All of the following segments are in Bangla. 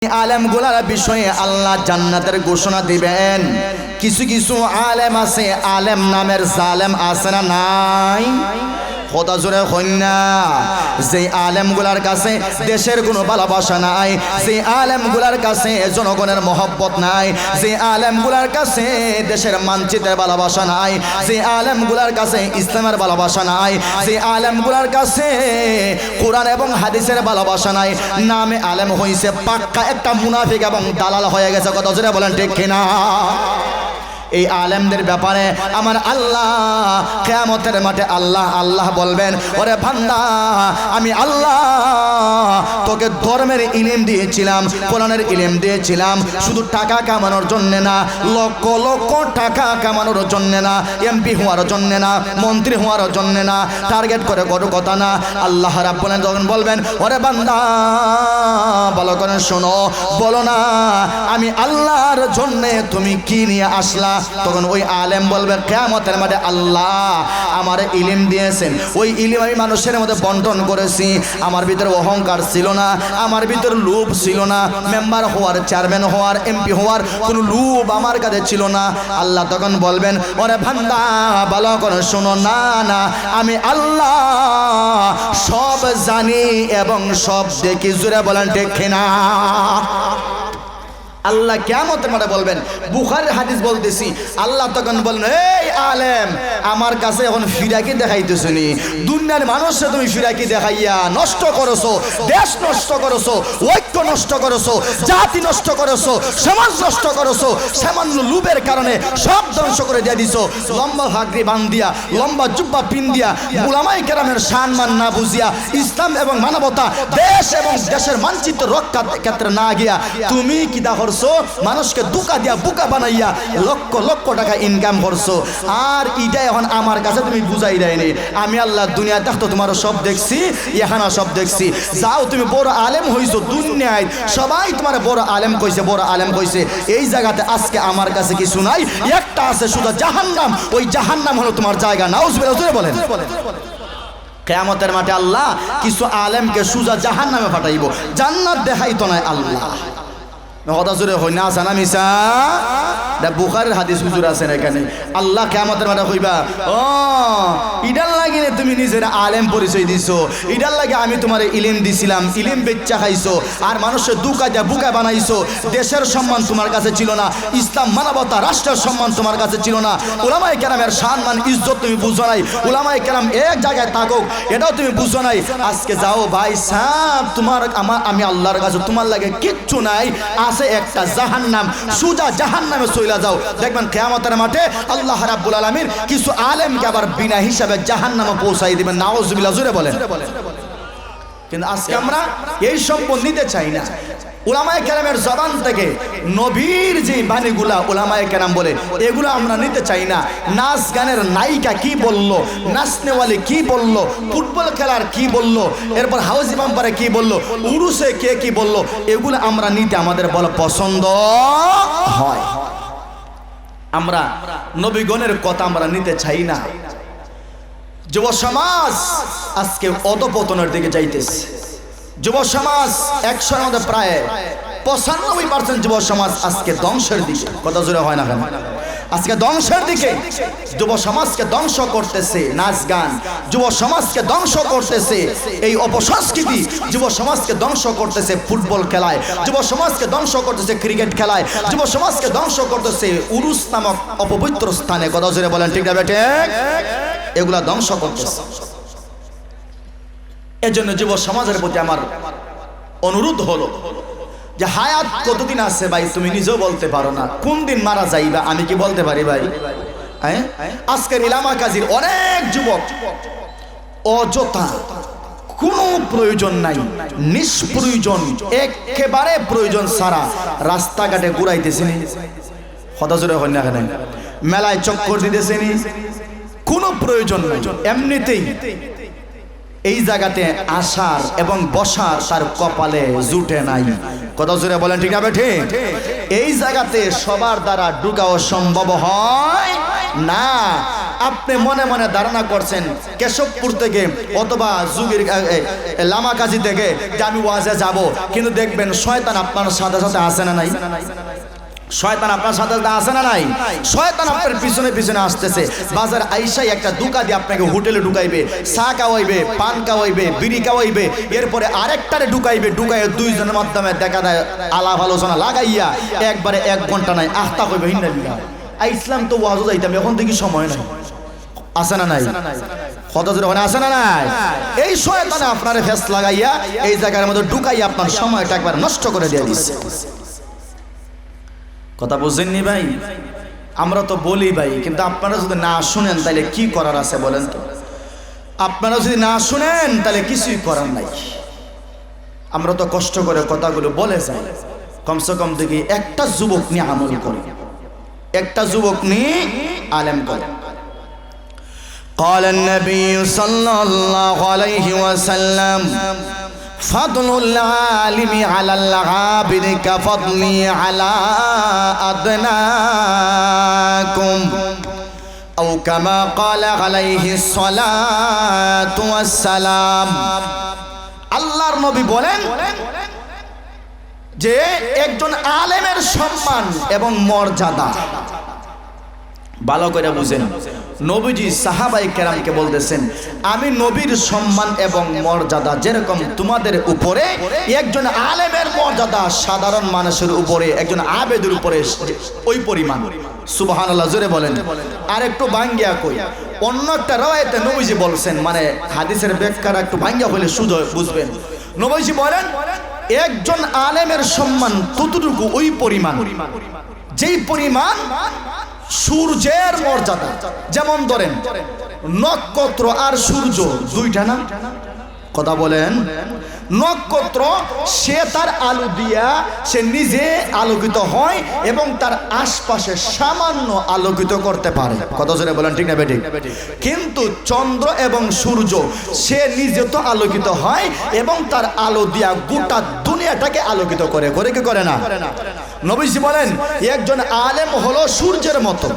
আলেম গুলার বিষয়ে আল্লাহ জান্নাতের ঘোষণা দিবেন। কিছু কিছু আলেম আছে, আলেম নামের জালেম আছে না নাই? কথা জোরে কন্যা, যে আলেম গুলার কাছে দেশের কোনো ভালোবাসা নাই, যে আলেম গুলার কাছে জনগণের মহব্বত নাই, যে আলেম গুলার কাছে দেশের মানচিত্রের ভালোবাসা নাই, যে আলেম গুলার কাছে ইসলামের ভালোবাসা নাই, যে আলেম গুলার কাছে কোরআন এবং হাদিসের ভালোবাসা নাই, নামে আলেম হইছে পাক্কা একটা মুনাফিক এবং দালাল হয়ে গেছে। কথা জোরে বলেন ঠিক কিনা? এই আলেমদের ব্যাপারে আমার আল্লাহ কিয়ামতের মাঠে আল্লাহ বলবেন, ওরে বান্দা, আমি আল্লাহ তোকে ধর্মের ইলম দিয়েছিলাম, কোরআনের ইলম দিয়েছিলাম, শুধু টাকা কামানোর জন্য না, লক্ষ লক্ষ টাকা কামানোর জন্য না, এমপি হওয়ার জন্য না, মন্ত্রী হওয়ার জন্য না, টার্গেট করে কোনো কথা না। আল্লাহ রাব্বুল আলামিন যখন বলবেন, ওরে বান্দা ভালো করে শোনো, বলো না আমি আল্লাহর জন্য তুমি কি নিয়ে আসলা? তখন ওই আলেম বলবে কিয়ামতের মাঠে আল্লাহ আমার ইলম দিয়েছেন, ওই ইলম আমি মানুষের মধ্যে বন্টন করেছি। আমার ভিতরে অহংকার ছিল না, আমার ভিতরে লোভ ছিল না, মেম্বার হওয়ার, চেয়ারম্যান হওয়ার, এমপি হওয়ার কোনো লোভ আমার কাছে ছিল না। আল্লাহ তখন বলবেন, ওরে বান্দা ভালো করে শোনো, না না আমি আল্লাহ সব জানি এবং সব দেখি। জোরে বলেন ঠিক না? আল্লাহ কিয়ামতের মাঠে বলবেন, বুখারীর হাদিস বলতেছি, আল্লাহ তখন বলবেন, এই আলেম আমার কাছে এখন ফিরাকি দেখাইতেছো নি? দুনিয়ার মানুষে তুমি ফিরাকি দেখাইয়া নষ্ট করেছো, দেশ নষ্ট করেছো, ঐক্য নষ্ট করেছো, জাতি নষ্ট করেছো, সমাজ নষ্ট করেছো, সামান্য লোভের কারণে সব ধ্বংস করে দিয়ে দিছো। লম্বা ভাগরি বান্ধিয়া, লম্বা জুব্বা পিন্দিয়া, উলামায়ে কেরামের সম্মান না বুঝিয়া, ইসলাম এবং মানবতা, দেশ এবং দেশের মানচিত্র রক্ষার ক্ষেত্রে না গিয়া তুমি কি দা মানুষকে দুকা দিয়া বুকা বানাইয়া লক্ষ লক্ষ টাকা ইনকাম করছো। আর এটা এখন আমার কাছে তুমি বুঝাই দেয়নি। আমি আল্লাহ দুনিয়া দেখতো তোমার সব দেখছি, এখানে সব দেখছি। যাও তুমি বড় আলেম হইছো, দুনিয়ায় সবাই তোমার বড় আলেম কইছে, বড় আলেম কইছে। এই জায়গাতে আজকে আমার কাছে কিছু নাই, একটা আছে শুধু জাহান্নাম। ওই জাহান্নাম হলো তোমার জায়গা। নাউজুবিল্লাহ বলেন। কিয়ামতের মাঠে আল্লাহ কিছু আলেমকে সুজা জাহান্নামে পাঠাইব, জান্নাত দেখাইতো না আল্লাহ। হতাজুরে হই না জানা মিসা, বুখারীর হাদিস হুজুর আছেন এখানে। আল্লাহ কিয়ামতের মাঠে কইবা, ও ইডার লাগে তুমি নিজের আলেম পরিচয় দিছো, ইডার লাগে আমি তোমার ইলম দিছিলাম, ইলম বেচ্চা খাইছো, আর মানুষের দুকা দিয়া বুকা বানাইছো। দেশের সম্মান তোমার কাছে ছিল না, ইসলাম মানবতা রাষ্ট্রের সম্মান তোমার কাছে ছিল না, উলামায়ে কেরামের সম্মান ইজ্জত তুমি বুঝো নাই, উলামায়ে কেরাম এক জায়গায় থাকুক এটাও তুমি বুঝো নাই। আজকে যাও ভাই সাহেব, তোমার আমি আল্লাহর কাছে তোমার লাগে কিচ্ছু নাই, আছে একটা জাহান্নাম। সুজা জাহান্নামে চইলা যাও, দেখবেন কিয়ামতের মাঠে আল্লাহ রাব্বুল আলামিন কিছু আলেমকে আবার বিনা হিসাবে জাহান্নামে পৌঁছাই দিবেন। নাউজুবিল্লাহ জোরে বলেন। কিন্তু আজকে আমরা এই সম্পদ নিতে চাই না। উলামায়ে কেরামের জবান থেকে নবীর যে বাণীগুলা উলামায়ে কেরাম বলে, এগুলো আমরা নিতে চাই না। নাচ গানের নায়িকা কি বলল, নাচনেওয়ালি কি বলল, ফুটবল খেলার কি বলল, এরপর হাউজি বাম্পারে কি বলল, উরুসে কে কি বলল, এগুলো আমরা নিতে আমাদের বড় পছন্দ হয়। আমরা নবীগণের কথা আমরা নিতে চাই না। যুব সমাজ আজকে অধপতনের দিকে যাইতেছে। যুব সমাজ 100-এর মধ্যে প্রায় 95% যুব সমাজ আজকে ধ্বংসের দিকে। কথা জোরে হয় না কেন? আজকে ধ্বংসের দিকে। যুব সমাজকে ধ্বংস করতেছে নাচ গান, যুব সমাজকে ধ্বংস করতেছে এই অপসংস্কৃতি, যুব সমাজকে ধ্বংস করতেছে ফুটবল খেলায়, যুব সমাজকে ধ্বংস করতেছে ক্রিকেট খেলায়, যুব সমাজকে ধ্বংস করতেছে উরুস নামক অপবিত্র স্থানে। কথা জোরে বলেন ঠিক না বেটে? এগুলা ধ্বংস করতেছে। এজন্য যুব সমাজের প্রতি আমার অনুরোধ হলো যে হায়াত কতদিন আছে ভাই তুমি নিজেও বলতে পারো না, কোন দিন মারা যাইবা আমি কি বলতে পারি ভাই? আজকের ইলামা কাজীর অনেক যুবক অযথা, কোনো প্রয়োজন নাই, নিষ্প্রয়োজন, একেবারে প্রয়োজন ছাড়া রাস্তাঘাটে ঘুরাইতেছে, হতাজরে হয় না কেন, মেলায় চক্কর দিতেছে, কোনো প্রয়োজন নাই, এমনিতেই এই জায়গাতে আসার এবং বসার তার কপালে জুটে নাই। কত জোরে বলেন ঠিক না বেঠে? এই জায়গাতে সবার দ্বারা ঢুকাও সম্ভব হয় না। আপনি মনে মনে ধারণা করছেন কেশবপুর থেকে অথবা যুগের লামাকাজি থেকে যে আমি ওয়াজে যাব, কিন্তু দেখবেন শয়তান আপনার সাথে সাথে আসে না নাই? শয়তান আপনার সাথে আসে না নাই? শয়তান আপনার পিছনে পিছনে আসতেছে। বাজার আইসাই একটা দুকা দিয়ে আপনাকে হোটেলে ঢুকাইবে, চা খাওয়াইবে, পান খাওয়াইবে, বিড়ি খাওয়াইবে, এরপরে আরেকটারে ঢুকাইবে, ঢুকাইয়ে দুইজনের মাধ্যমে দেখা দেয় আলাপ আলোচনা লাগাইয়া একবারে 1 ঘন্টা নাই আখতা কইবে হিন্দালিয়া ইসলাম তো ওয়াজও যাইতাম, এখন থেকে সময় নাই। আসে না নাই? কত জোরে ওখানে আসে না নাই? এই শয়তানে আপনার ফেস লাগাইয়া এই জায়গার মধ্যে ঢুকাইয়া আপনার সময়টা একবার নষ্ট করে দিয়ে দিচ্ছে। কথা বুঝেননি ভাই? আমরা তো বলি ভাই, কিন্তু আপনারা যদি না শুনেন তাহলে কি করার আছে বলেন তো? আপনারা যদি না শুনেন তাহলে কিছুই করার নাই। আমরা তো কষ্ট করে কথাগুলো বলে যাই, কমসে কম দেখি একটা যুবক নিয়ে আমল করে, একটা যুবক নিয়ে আলেম করে। قال النبي صلى الله عليه وسلم فضل العالم على العابد كفضلي على أدناكم أو كما قال عليه الصلاة والسلام। আল্লাহর নবী বলেন যে একজন আলেমের সম্মান এবং মর্যাদা ভালো করে বুঝেন। নবীজি সাহাবায়ে কেরামকে বলতেছেন, আমি নবীর সম্মান এবং মর্যাদা যেরকম তোমাদের উপরে, একজন আলেমের মর্যাদা সাধারণ মানুষের উপরে, একজন আবেদের উপরে ওই পরিমাণ। সুবহানাল্লাহ, জোরে বলেন। আর একটু ভাঙ্গিয়া কই, অন্য একটা রওয়ায়েতে নবীজি বলছেন, মানে হাদিসের ব্যাখ্যাটা একটু ভাঙ্গিয়া হলে শুধু বুঝবেন। নবীজি বলেন একজন আলেমের সম্মান ততটুকু ওই পরিমাণ যেই পরিমাণ সূর্যের মর্যাদা। যেমন ধরেন নক্ষত্র আর সূর্য দুইটা না? কথা বলেন। নক্ষত্র সে তার আলো দিয়া সে নিজে আলোকিত হয় এবং তার আশপাশে সামান্য আলোকিত করতে পারে। কথা জোরে বলেন, ঠিক না বেটি? কিন্তু চন্দ্র এবং সূর্য সে নিজে তো আলোকিত হয় এবং তার আলো দিয়া গোটা দুনিয়াটাকে আলোকিত করে। করে কি করে না? নবীজি বলেন একজন আলেম হলো সূর্যের মতো,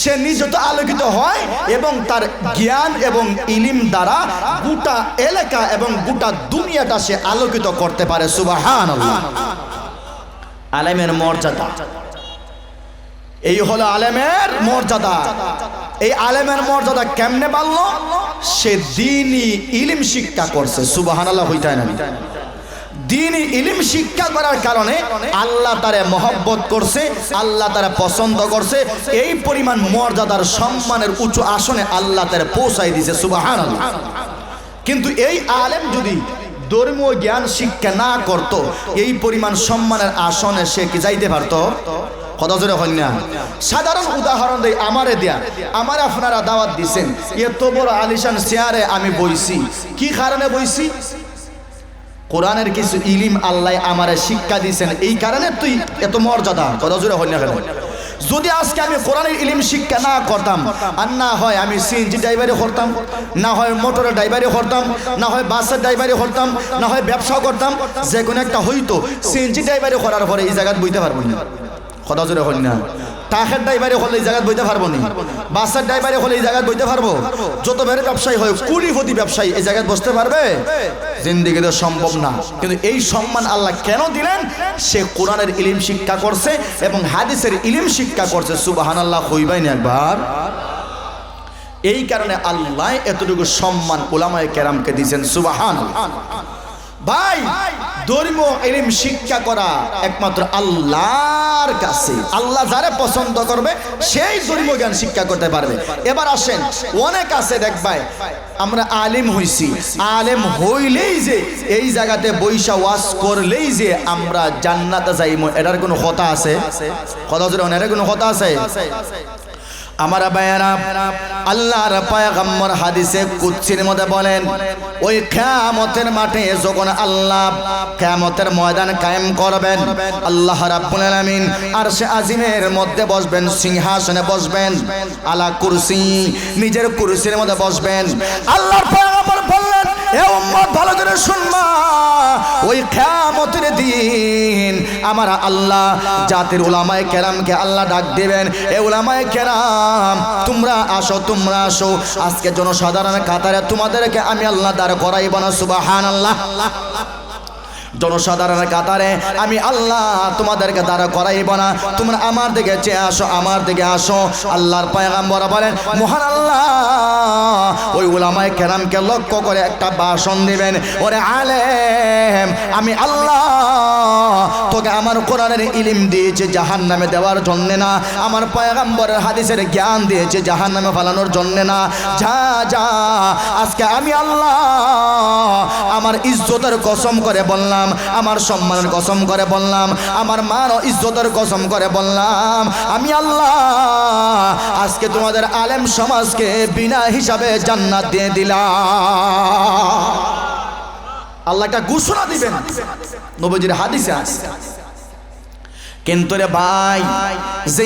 সে নিজে তো আলোকিত হয় এবং তার জ্ঞান এবং ইলম দ্বারা গোটা এলাকা এবং গোটা দুনিয়াটা সে আলোকিত করতে পারে। সুবহানাল্লাহ। আলেমের মর্যাদা, এই হলো আলেমের মর্যাদা। এই আলেমের মর্যাদা কেমনে বাড়লো? সে দ্বীনি ইলম শিক্ষা করছে। সুবহানাল্লাহ, হইতে না? দ্বীনি ইলম শিক্ষা করার কারণে আল্লাহ তারে মহব্বত করছে, আল্লাহ তারা পছন্দ করছে, এই পরিমাণ মর্যাদার সম্মানের উঁচু আসনে আল্লাহ তারে পৌঁছাই দিয়েছে। সুবহানাল্লাহ। কিন্তু এই আলেম যদি ধর্মীয় জ্ঞান শিক্ষা না করত, এই পরিমাণ সম্মানের আসনে সে কি যাইতে পারতো? কথা জোরে হয় না? সাধারণ উদাহরণ দেই, আমারে দেয়া, আমার আপনারা দাওয়াত দিছেন, এত বড় আলিশান চেয়ারে আমি বইছি, কি কারণে বইছি? কোরআনের কিছু ইলিম আল্লাহ আমারে শিক্ষা দিয়েছেন, এই কারণে তুই এত মর্যাদা। কথা জোরে হয় না? যদি আজকে আমি কোরআনের ইলিম শিক্ষা না করতাম, আর না হয় আমি সিএনজি ড্রাইভারি করতাম, না হয় মোটরের ড্রাইভারি করতাম, না হয় বাসের ড্রাইভারি করতাম, না হয় ব্যবসা করতাম, যে কোনো একটা হইতো। সিএনজি ড্রাইভারি করার পরে এই জায়গায় বইতে পারবো না। কথা জোরে হয় না? টাকার ড্রাইভারি হলে এই জায়গায় বইতে পারবো না, বাসের ড্রাইভারি হলে এই জায়গায় বইতে পারবো। যত বেড়ে ব্যবসায়ী হয়, কুড়িপতি ব্যবসায়ী এই জায়গায় বসতে পারবে? জিন্দিগিতে সম্ভব না। কিন্তু এই সম্মান আল্লাহ কেন দিলেন? সে কোরআনের ইলম শিক্ষা করছে এবং হাদিসের ইলম শিক্ষা করছে। সুবহানাল্লাহ, হইবাই না একবার? এই কারণে আল্লাহ এতটুকু সম্মান উলামায়ে কেরামকে দিয়েছেন। সুবহানাল্লাহ। ভাই, ধর্মীয় ইলম শিক্ষা করা একমাত্র আল্লাহর কাছে। আল্লাহ যারে পছন্দ করবে সেই ধর্মীয় জ্ঞান শিক্ষা করতে পারবে। এবার আসেন, অনেক আছে দেখবাই আমরা আলেম হইছি, আলেম হইলেই যে এই জায়গাতে বৈশা ওয়াজ করলেই যে আমরা জান্নাতে যাইমু, এটার কোনো কথা আছে? কথা জোরে, এটার কোনো কথা আছে? আমার ভাইয়েরা, আল্লাহর পয়গম্বর হাদিসে কুদসির মধ্যে বলেন, ওই কিয়ামতের মাঠে যখন আল্লাহ কিয়ামতের ময়দান কায়েম করবেন, আল্লাহ রাব্বুল আলামিন আরশে আজিমের মধ্যে বসবেন, সিংহাসনে বসবেন, আলা কুরসি, নিজের কুরসির মধ্যে বসবেন। আল্লাহর পয়গম্বর বললেন, এ উম্মত ভালো করে শুনবা, ওই কিয়ামতের দিন আমার আল্লাহ জাতির উলামায়ে কেরামকে আল্লাহ ডাক দিবেন, এ উলামায়ে কেরাম তোমরা আসো, তোমরা আসো, আজকে জনসাধারণ কাতারে তোমাদেরকে আমি আল্লাহ দাঁড় করাইব না। সুবহানাল্লাহ। জনসাধারণের কাতারে আমি আল্লাহ তোমাদেরকে দাঁড়া করাইব না, তোমরা আমার দিকে চেয়ে আসো, আমার দিকে আসো। আল্লাহর পয়গম্বর বলেন মহান আল্লাহ ওই উলামায়ে কেরামকে লক্ষ্য করে একটা ভাষণ দিবেন, ওরে আলেম আমি আল্লাহ তোকে আমার কোরআনের ইলম দিয়েছে জাহান্নামে দেওয়ার জন্য না, আমার পয়গম্বরের হাদিসের জ্ঞান দিয়েছে জাহান্নামে ফেলানোর জন্য না। যা যা আজকে আমি আল্লাহ আমার ইজ্জতের কসম করে বললাম, আমার সম্মানের কসম করে বললাম, আমার মান ও ইজ্জতের কসম করে বললাম, আমি আল্লাহ আজকে তোমাদের আলেম সমাজকে বিনা হিসাবে জান্নাত দিয়ে দিলাম। আল্লাহ একটা ঘোষণা দিবেন, নবীজির হাদিসে আছে। কিন্তু রে ভাই